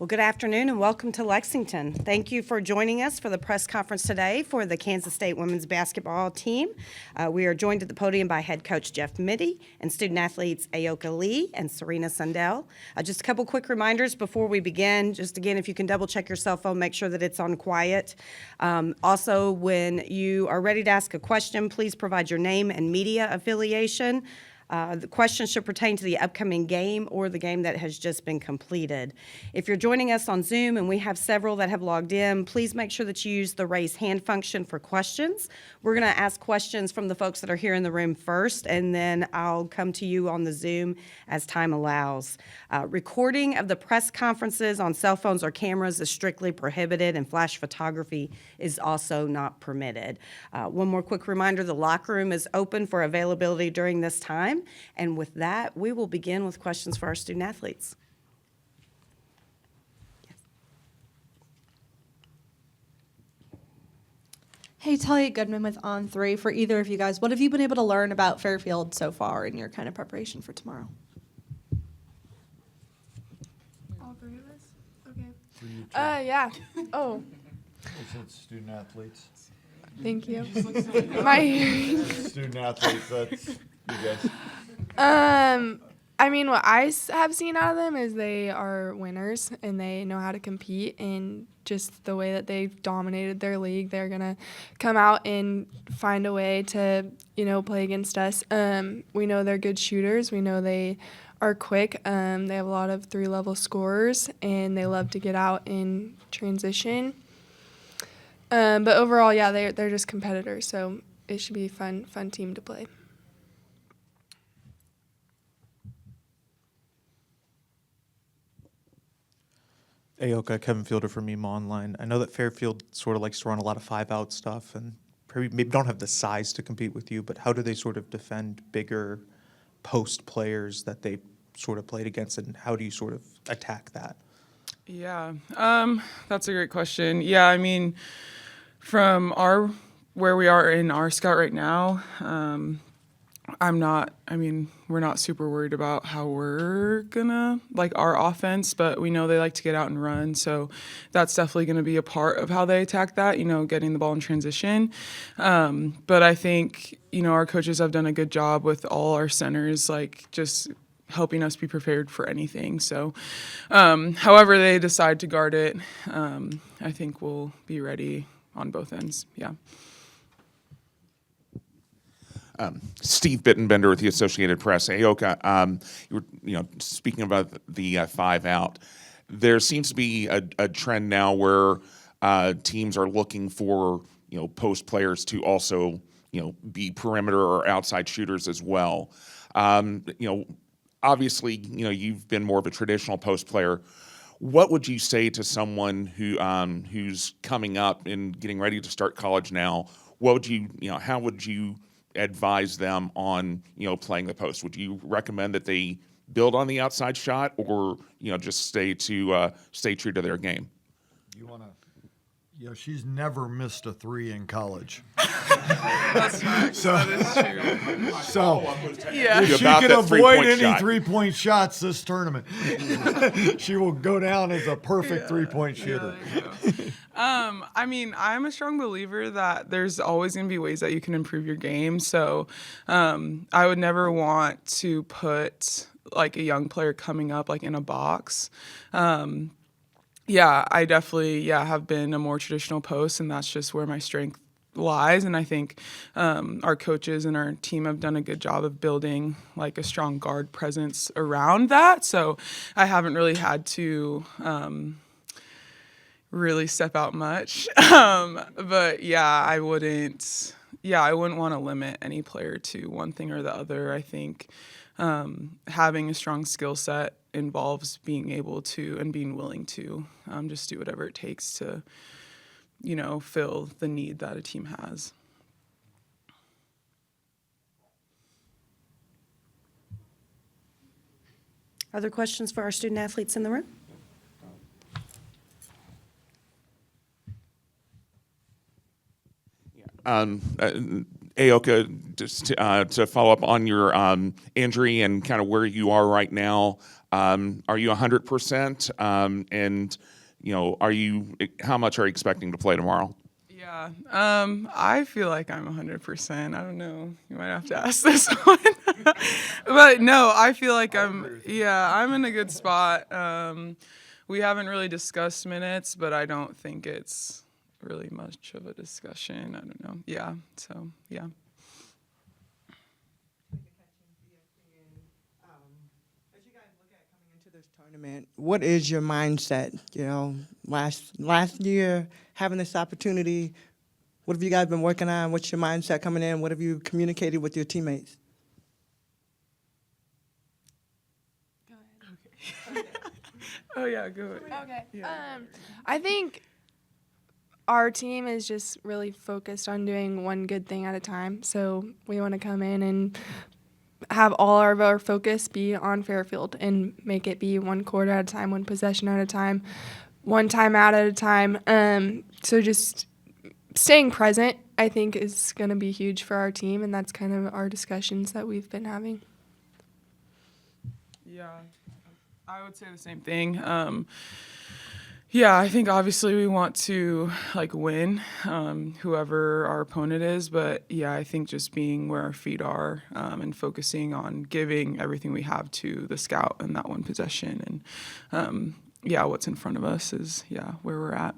Well, good afternoon and welcome to Lexington. Thank you for joining us for the press conference today for the Kansas State women's basketball team. We are joined at the podium by head coach Jeff Mittie and student athletes Ayoka Lee and Serena Sundell. Just a couple quick reminders before we begin. Just again, if you can double check your cell phone, make sure that it's on quiet. Also, when you are ready to ask a question, please provide your name and media affiliation. The question should pertain to the upcoming game or the game that has just been completed. If you're joining us on Zoom, and we have several that have logged in, please make sure that you use the raise hand function for questions. We're going to ask questions from the folks that are here in the room first, and then I'll come to you on the Zoom as time allows. Recording of the press conferences on cell phones or cameras is strictly prohibited, and flash photography is also not permitted. One more quick reminder, the locker room is open for availability during this time. And with that, we will begin with questions for our student athletes. Yes. Hey, Talia Goodman with On3 for either of you guys. What have you been able to learn about Fairfield so far in your kind of preparation for tomorrow? All three of us? Okay. For you too. Yeah. Oh, Since student athletes. thank you. Student athletes, that's you guys. I mean, what I have seen out of them is they are winners and they know how to compete, and just the way that they've dominated their league, they're gonna come out and find a way to, play against us. We know they're good shooters. We know they are quick. They have a lot of three-level scorers, and they love to get out in transition. But overall, yeah, they're just competitors, so it should be a fun team to play. Ayoka, Kevin Fielder from Meme Online. I know that Fairfield sort of likes to run a lot of five-out stuff and maybe don't have the size to compete with you, but how do they sort of defend bigger post players that they sort of played against, and how do you sort of attack that? Yeah, that's a great question. Yeah, I mean, from where we are in our scout right now, we're not super worried about how we're gonna our offense, but we know they like to get out and run, so that's definitely gonna be a part of how they attack that, getting the ball in transition. But I think, our coaches have done a good job with all our centers, just helping us be prepared for anything. So however they decide to guard it, I think we'll be ready on both ends. Yeah. Steve Bittenbender with the Associated Press. Ayoka, you were speaking about the 5-out. There seems to be a trend now where teams are looking for post players to also be perimeter or outside shooters as well. Obviously you've been more of a traditional post player. What would you say to someone who's coming up and getting ready to start college now? What would you how would you advise them on playing the post? Would you recommend that they build on the outside shot, or just stay true to their game? You want to? Yeah, she's never missed a three in college. That's facts. That is true. So Yeah. if she About can that avoid three-point any shot. 3-point shots this tournament, she will go down as a perfect 3-point shooter. I'm a strong believer that there's always going to be ways that you can improve your game. So I would never want to put a young player coming up in a box. I definitely have been a more traditional post, and that's just where my strength lies. And I think our coaches and our team have done a good job of building a strong guard presence around that. So I haven't really had to really step out much. But I wouldn't want to limit any player to one thing or the other. I think having a strong skill set involves being able to and being willing to just do whatever it takes to, fill the need that a team has. Other questions for our student athletes in the room? Ayoka, just to follow up on your injury and kind of where you are right now, are you 100%? And how much are you expecting to play tomorrow? Yeah, I feel like I'm 100%. I don't know. You might have to ask this one. But no, I feel like I'm in a good spot. We haven't really discussed minutes, but I don't think it's really much of a discussion. I don't know. Yeah, so yeah. As you guys look at coming into this tournament, what is your mindset? You know, last year, having this opportunity, what have you guys been working on? What's your mindset coming in? What have you communicated with your teammates? Oh yeah, go ahead. Okay. Yeah. I think our team is just really focused on doing one good thing at a time. So we want to come in and have all of our focus be on Fairfield and make it be one quarter at a time, one possession at a time, one timeout at a time. So just staying present, I think, is going to be huge for our team, and that's kind of our discussions that we've been having. Yeah, I would say the same thing. Yeah, I think obviously we want to win, whoever our opponent is. But yeah, I think just being where our feet are and focusing on giving everything we have to the scout in that one possession, and what's in front of us is where we're at.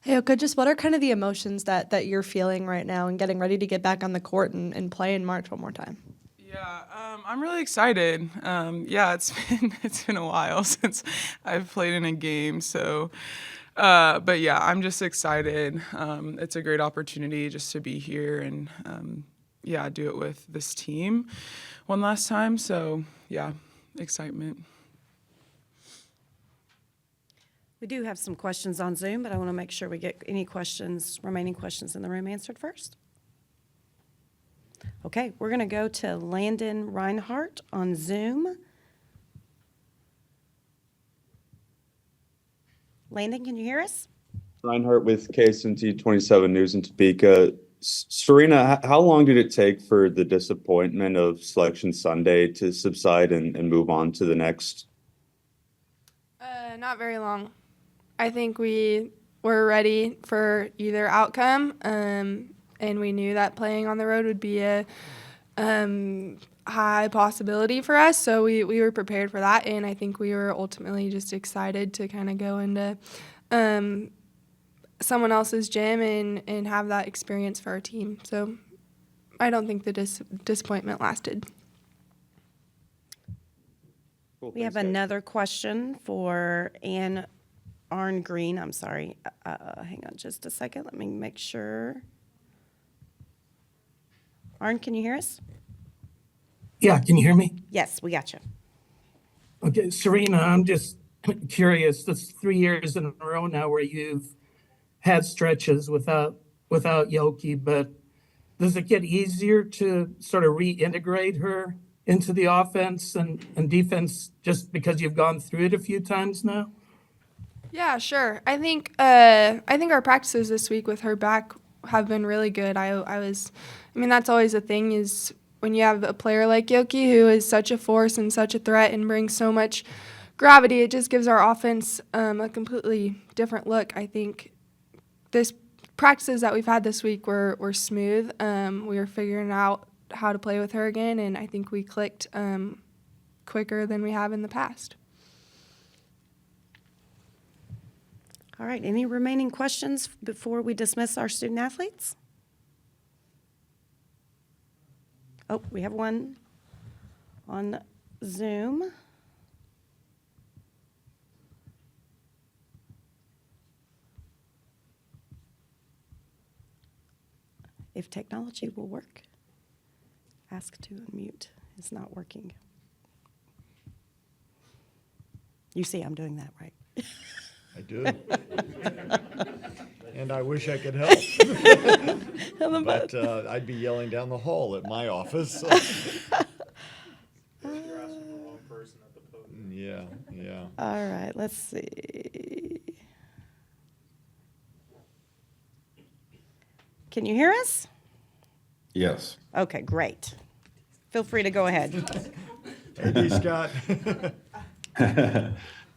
Ayoka, just what are kind of the emotions that you're feeling right now and getting ready to get back on the court and play in March one more time? Yeah, I'm really excited. It's been a while since I've played in a game, so but yeah, I'm just excited. It's a great opportunity just to be here and do it with this team one last time. So yeah, excitement. We do have some questions on Zoom, but I want to make sure we get any remaining questions in the room answered first. Okay, we're going to go to Landon Reinhardt on Zoom. Landon, can you hear us? Reinhardt with KSNT 27 News in Topeka. Serena, how long did it take for the disappointment of Selection Sunday to subside and move on to the next? Not very long. I think we were ready for either outcome, and we knew that playing on the road would be a high possibility for us, so we were prepared for that, and I think we were ultimately just excited to kind of go into someone else's gym and have that experience for our team. So I don't think the disappointment lasted. Cool, We have thanks, guys. another question for Ann Arn Green. I'm sorry. Hang on just a second. Let me make sure. Arn, can you hear us? Yeah, can you hear me? Yes, we got you. Okay, Serena, I'm just curious. That's 3 years in a row now where you've had stretches without Yoki, but does it get easier to sort of reintegrate her into the offense and defense just because you've gone through it a few times now? Yeah, sure. I think our practices this week with her back have been really good. I mean, that's always a thing is when you have a player like Yoki who is such a force and such a threat and brings so much gravity, it just gives our offense a completely different look. I think this practices that we've had this week were smooth. We were figuring out how to play with her again, and I think we clicked quicker than we have in the past. All right, any remaining questions before we dismiss our student athletes? Oh, we have one on Zoom. If technology will work, ask to unmute. It's not working. You see I'm doing that, right? I do. And I wish I could help. But I'd be yelling down the hall at my office. So. Yeah. All right, let's see. Can you hear us? Yes. Okay, great. Feel free to go ahead. Hey, Scott. This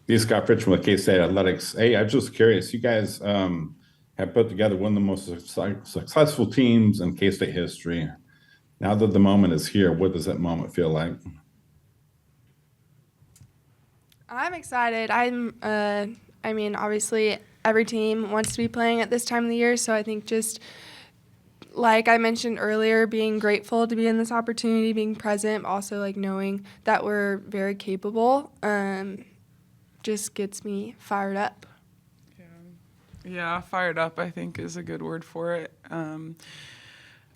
is Scott Pritchard with K-State Athletics. Hey, I'm just curious. You guys have put together one of the most successful teams in K-State history. Now that the moment is here, what does that moment feel like? I'm excited. I mean, obviously, every team wants to be playing at this time of the year, so I think just like I mentioned earlier, being grateful to be in this opportunity, being present, also like knowing that we're very capable, just gets me fired up. Yeah, fired up, I think, is a good word for it.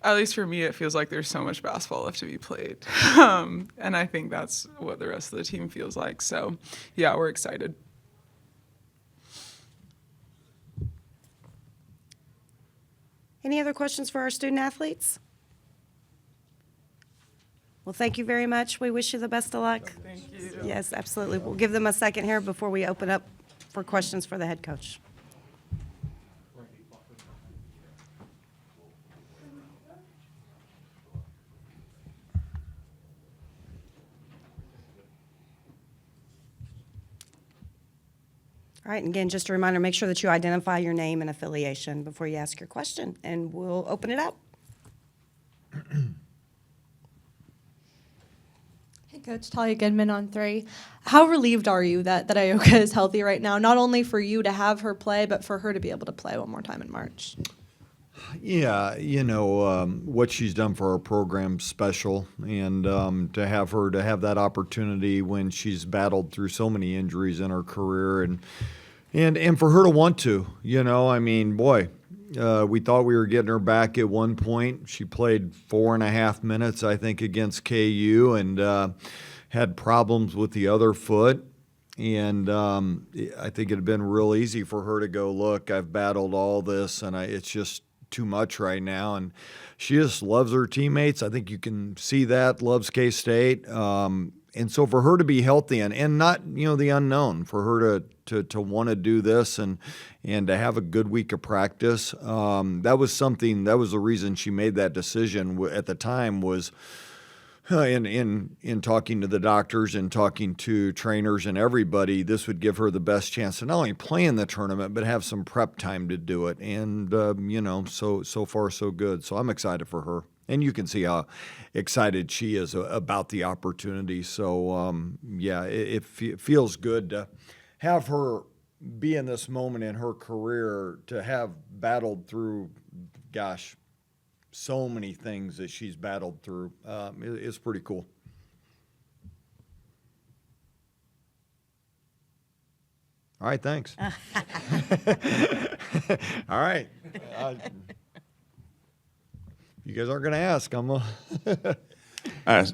At least for me, it feels like there's so much basketball left to be played. And I think that's what the rest of the team feels like. So, yeah, we're excited. Any other questions for our student athletes? Well, thank you very much. We wish you the best of luck. Thank you. Yes, absolutely. We'll give them a second here before we open up for questions for the head coach. All right, and again, just a reminder, make sure that you identify your name and affiliation before you ask your question, and we'll open it up. Hey, Coach, Talia Goodman on 3. How relieved are you that Ayoka is healthy right now, not only for you to have her play, but for her to be able to play one more time in March? Yeah, what she's done for our program's special, and to have her to have that opportunity when she's battled through so many injuries in her career, and for her to want to, boy, we thought we were getting her back at one point. She played 4.5 minutes, I think, against KU, and had problems with the other foot. And I think it had been real easy for her to go, look, I've battled all this, and it's just too much right now. And she just loves her teammates. I think you can see that, loves K-State. And so for her to be healthy and not, the unknown, for her to want to do this and to have a good week of practice, that was the reason she made that decision at the time was in talking to the doctors and talking to trainers and everybody, this would give her the best chance to not only play in the tournament, but have some prep time to do it. And, so far so good. So I'm excited for her. And you can see how excited she is about the opportunity. So, it feels good to have her be in this moment in her career, to have battled through, so many things that she's battled through. It's pretty cool. All right, thanks. All right. You guys aren't going to ask.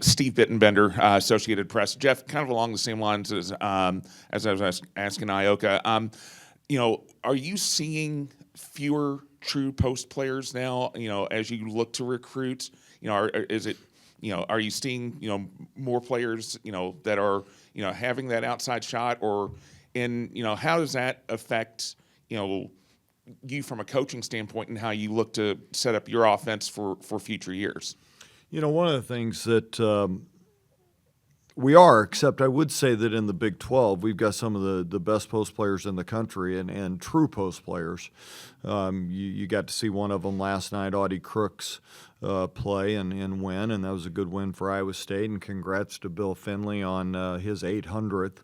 Steve Bittenbender, Associated Press. Jeff, kind of along the same lines as I was asking Ayoka, are you seeing fewer true post players now, as you look to recruit? Are you seeing, more players, that are, having that outside shot, how does that affect, you from a coaching standpoint and how you look to set up your offense for future years? One of the things that we are, except I would say that in the Big 12, we've got some of the best post players in the country and true post players. You got to see one of them last night, Audie Crooks, play and win, and that was a good win for Iowa State, and congrats to Bill Finley on his 800th.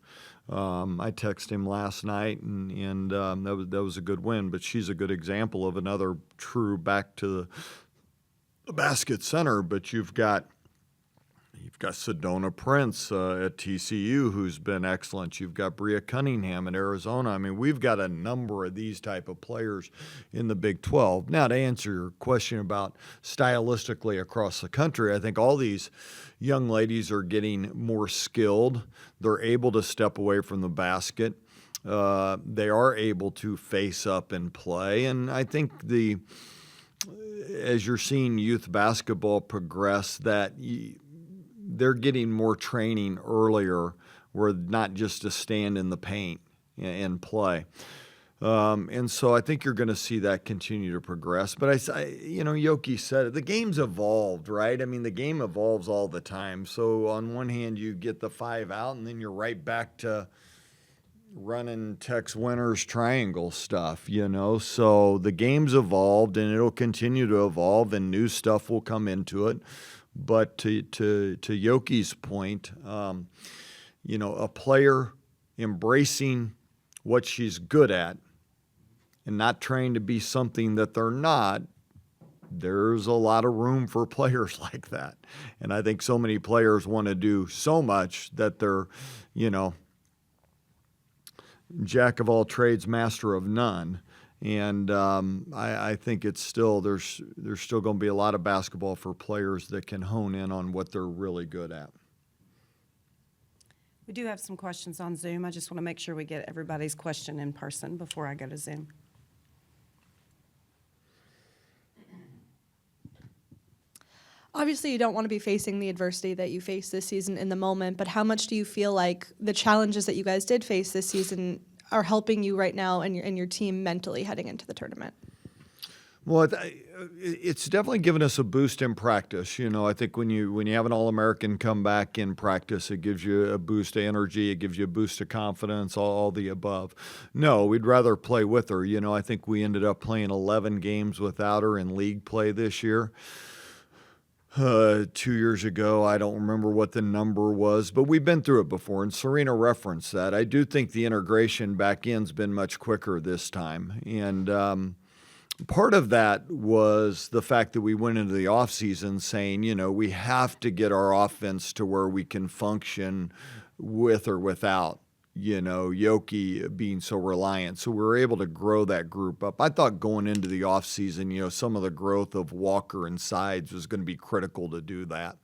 I texted him last night, and that was a good win. But she's a good example of another true back to the basket center. But you've got Sedona Prince at TCU, who's been excellent. You've got Bria Cunningham at Arizona. I mean, we've got a number of these type of players in the Big 12. Now, to answer your question about stylistically across the country, I think all these young ladies are getting more skilled. They're able to step away from the basket. They are able to face up and play. And I think as you're seeing youth basketball progress, that they're getting more training earlier, where not just to stand in the paint and play. And so I think you're going to see that continue to progress. But Yoki said it, the game's evolved, right? I mean, the game evolves all the time. So on one hand, you get the 5 out, and then you're right back to running Tex Winter's triangle stuff, So the game's evolved, and it'll continue to evolve, and new stuff will come into it. But to Yoki's point, a player embracing what she's good at and not trying to be something that they're not, there's a lot of room for players like that. And I think so many players want to do so much that they're, jack of all trades, master of none. And I think it's still, there's still going to be a lot of basketball for players that can hone in on what they're really good at. We do have some questions on Zoom. I just want to make sure we get everybody's question in person before I go to Zoom. Obviously, you don't want to be facing the adversity that you faced this season in the moment, but how much do you feel like the challenges that you guys did face this season are helping you right now and your team mentally heading into the tournament? Well, it's definitely given us a boost in practice. I think when you have an All-American come back in practice, it gives you a boost of energy, it gives you a boost of confidence, all the above. No, we'd rather play with her. I think we ended up playing 11 games without her in league play this year. 2 years ago, I don't remember what the number was, but we've been through it before, and Serena referenced that. I do think the integration back in's been much quicker this time, and part of that was the fact that we went into the offseason saying, we have to get our offense to where we can function with or without Yoki being so reliant. So we were able to grow that group up. I thought going into the offseason, some of the growth of Walker and Sides was going to be critical to do that.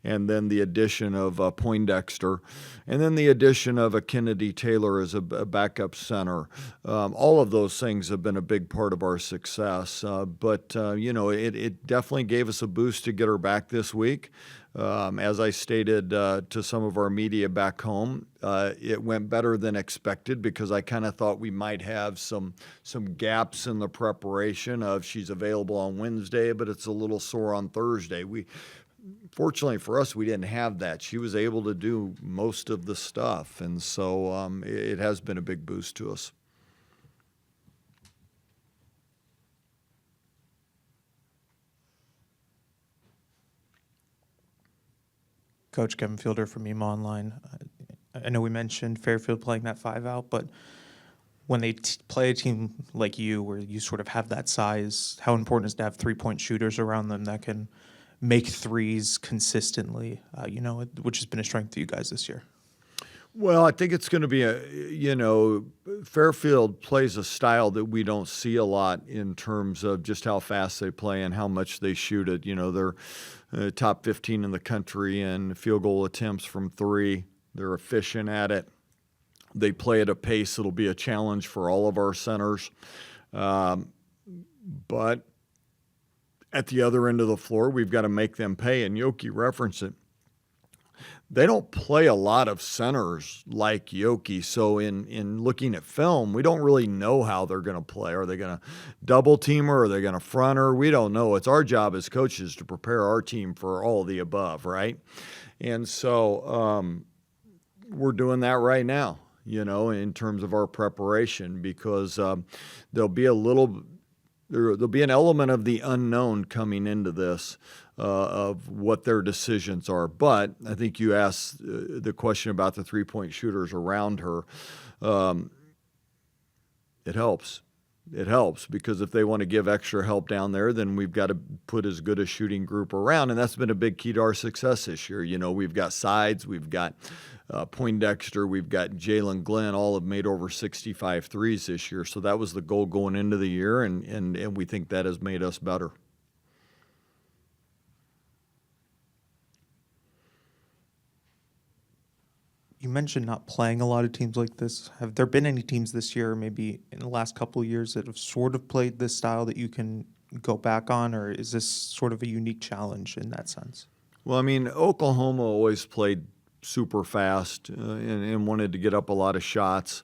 And then the addition of Poindexter, and then the addition of a Kennedy Taylor as a backup center. All of those things have been a big part of our success. But it definitely gave us a boost to get her back this week. As I stated to some of our media back home, it went better than expected because I kind of thought we might have some gaps in the preparation of she's available on Wednesday, but it's a little sore on Thursday. Fortunately for us, we didn't have that. She was able to do most of the stuff, and so it has been a big boost to us. Coach Kevin Fielder from EMA Online. I know we mentioned Fairfield playing that 5 out, but when they play a team like you, where you sort of have that size, how important is to have 3-point shooters around them that can make threes consistently, which has been a strength to you guys this year? Well, I think it's going to be Fairfield plays a style that we don't see a lot in terms of just how fast they play and how much they shoot it. They're top 15 in the country in field goal attempts from 3. They're efficient at it. They play at a pace that'll be a challenge for all of our centers. But at the other end of the floor, we've got to make them pay, and Yoki referenced it. They don't play a lot of centers like Yoki, so in looking at film, we don't really know how they're going to play. Are they going to double team her? Are they going to front her? We don't know. It's our job as coaches to prepare our team for all of the above, right? And so we're doing that right now, in terms of our preparation, because there'll be an element of the unknown coming into this, of what their decisions are. But I think you asked the question about the 3-point shooters around her. It helps. It helps because if they want to give extra help down there, then we've got to put as good a shooting group around, and that's been a big key to our success this year. We've got Sides, we've got Poindexter, we've got Jalen Glenn, all have made over 65 threes this year. So that was the goal going into the year, and we think that has made us better. You mentioned not playing a lot of teams like this. Have there been any teams this year, maybe in the last couple of years, that have sort of played this style that you can go back on, or is this sort of a unique challenge in that sense? Well, Oklahoma always played super fast and wanted to get up a lot of shots.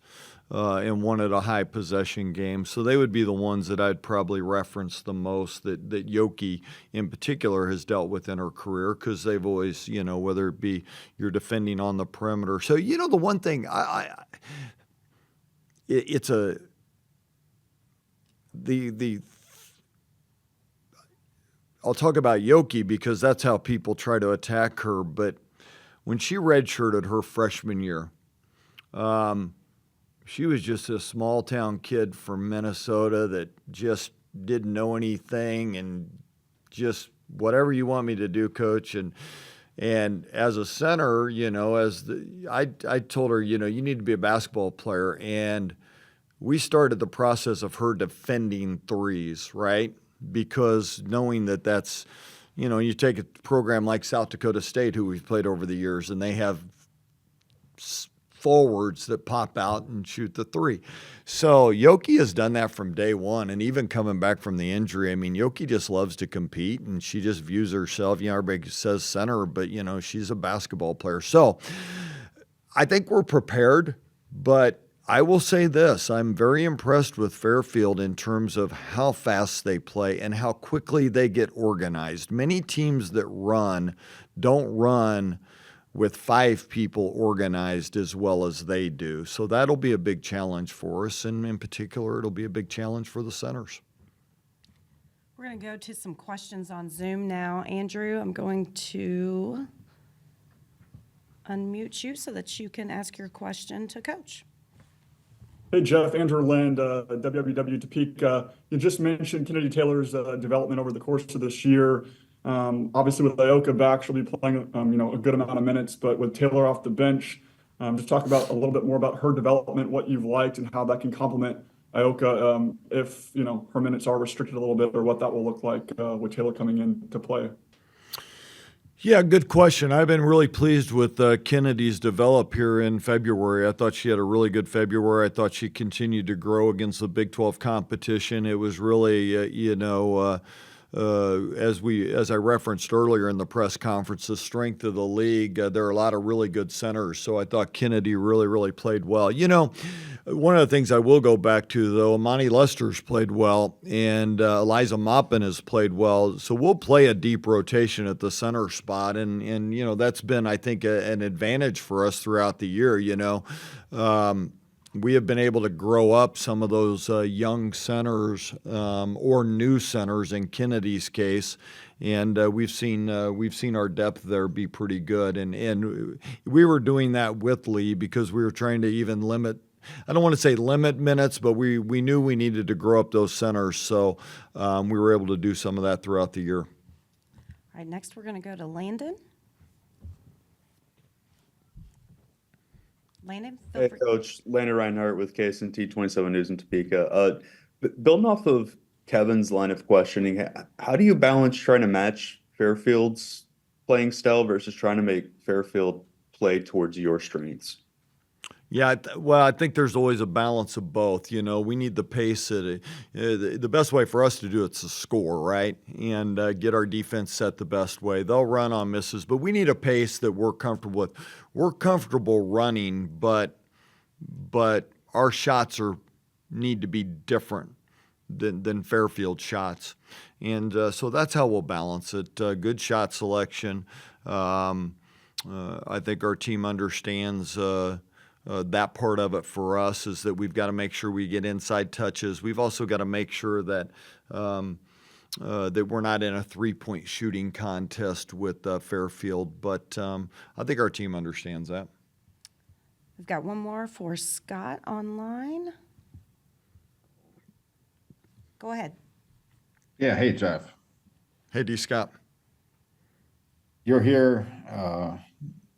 and wanted a high possession game. So they would be the ones that I'd probably reference the most that Ayoka in particular has dealt with in her career, because they've always, whether it be you're defending on the perimeter. So, the one thing I'll talk about Ayoka because that's how people try to attack her. But when she redshirted her freshman year, she was just a small town kid from Minnesota that just didn't know anything and just whatever you want me to do, coach. And as a center, I told her, you need to be a basketball player. And we started the process of her defending threes, right? Because knowing that's, you take a program like South Dakota State, who we've played over the years, and they have forwards that pop out and shoot the three. So Ayoka has done that from day one, and even coming back from the injury. I mean, Ayoka just loves to compete, and she just views herself, everybody says center, but, she's a basketball player. So I think we're prepared, but I will say this. I'm very impressed with Fairfield in terms of how fast they play and how quickly they get organized. Many teams that don't run with 5 people organized as well as they do. So that'll be a big challenge for us, and in particular, it'll be a big challenge for the centers. We're going to go to some questions on Zoom now. Andrew, I'm going to unmute you so that you can ask your question to Coach. Hey, Jeff, Andrew Lind, WWW Topeka. You just mentioned Kennedy Taylor's development over the course of this year. Obviously, with Ayoka back, she'll be playing, a good amount of minutes. But with Taylor off the bench, just talk about a little bit more about her development, what you've liked, and how that can complement Ayoka if her minutes are restricted a little bit, or what that will look like with Taylor coming in to play. Yeah, good question. I've been really pleased with Kennedy's develop here in February. I thought she had a really good February. I thought she continued to grow against the Big 12 competition. It was really, as I referenced earlier in the press conference, the strength of the league. There are a lot of really good centers, so I thought Kennedy really, really played well. One of the things I will go back to, though, Amani Lester's played well, and Eliza Maupin has played well. So we'll play a deep rotation at the center spot, and that's been, I think, an advantage for us throughout the year. We have been able to grow up some of those young centers or new centers in Kennedy's case, and we've seen our depth there be pretty good. And we were doing that with Lee because we were trying to even limit. I don't want to say limit minutes, but we knew we needed to grow up those centers, so we were able to do some of that throughout the year. All right, next we're going to go to Landon. Landon, feel Hey, free. Coach. Landon Reinhardt with KSNT 27 News in Topeka. Building off of Kevin's line of questioning, how do you balance trying to match Fairfield's playing style versus trying to make Fairfield play towards your strengths? Yeah, I think there's always a balance of both. We need the pace. The best way for us to do it's to score, right? And get our defense set the best way. They'll run on misses, but we need a pace that we're comfortable with. We're comfortable running, but our shots need to be different than Fairfield shots. And so that's how we'll balance it. Good shot selection. I think our team understands that part of it for us is that we've got to make sure we get inside touches. We've also got to make sure that that we're not in a three-point shooting contest with Fairfield. But I think our team understands that. We've got one more for Scott online. Go ahead. Yeah. Hey, Jeff. Hey, D. Scott. You're here.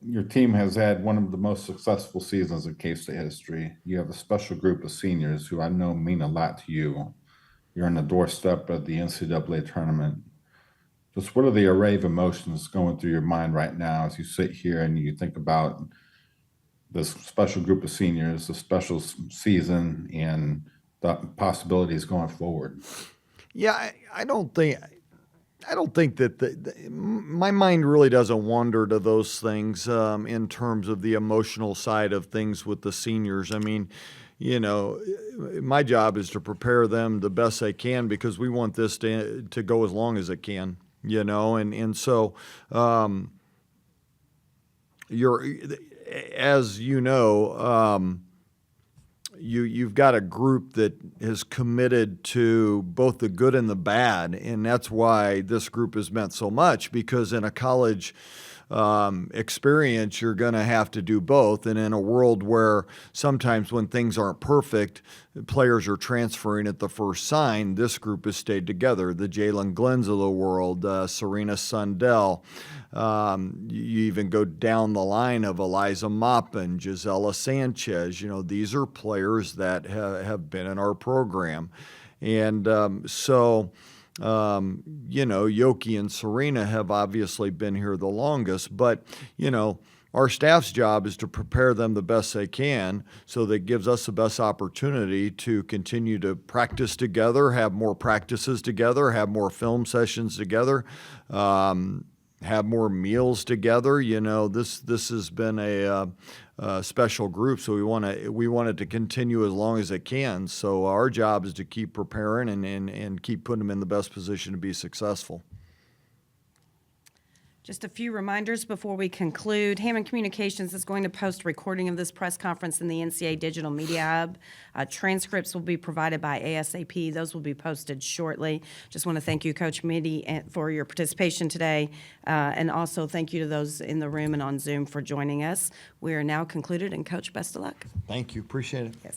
Your team has had one of the most successful seasons in K-State history. You have a special group of seniors who I know mean a lot to you. You're on the doorstep of the NCAA tournament. Just what are the array of emotions going through your mind right now as you sit here and you think about this special group of seniors, the special season, and the possibilities going forward? Yeah, I don't think I don't think that my mind really doesn't wander to those things in terms of the emotional side of things with the seniors. I mean, you know, my job is to prepare them the best they can because we want this to go as long as it can, you know, and so as you know, you've got a group that is committed to both the good and the bad, and that's why this group has meant so much, because in a college experience, you're going to have to do both. And in a world where sometimes when things aren't perfect, players are transferring at the first sign, this group has stayed together. The Jalen Glenns of the world, Serena Sundell. You even go down the line of Eliza Maupin, Gisela Sanchez. You know, these are players that have been in our program. And you know, Ayoka and Serena have obviously been here the longest, but, you know, our staff's job is to prepare them the best they can so that gives us the best opportunity to continue to practice together, have more practices together, have more film sessions together, have more meals together. You know, this has been a special group, so we want it to continue as long as it can. So our job is to keep preparing and keep putting them in the best position to be successful. Just a few reminders before we conclude. Hammond Communications is going to post a recording of this press conference in the NCAA Digital Media Hub. Transcripts will be provided by ASAP. Those will be posted shortly. Just want to thank you, Coach Mittie, for your participation today, and also thank you to those in the room and on Zoom for joining us. We are now concluded, and Coach, best of luck. Thank you. Appreciate it. Yes.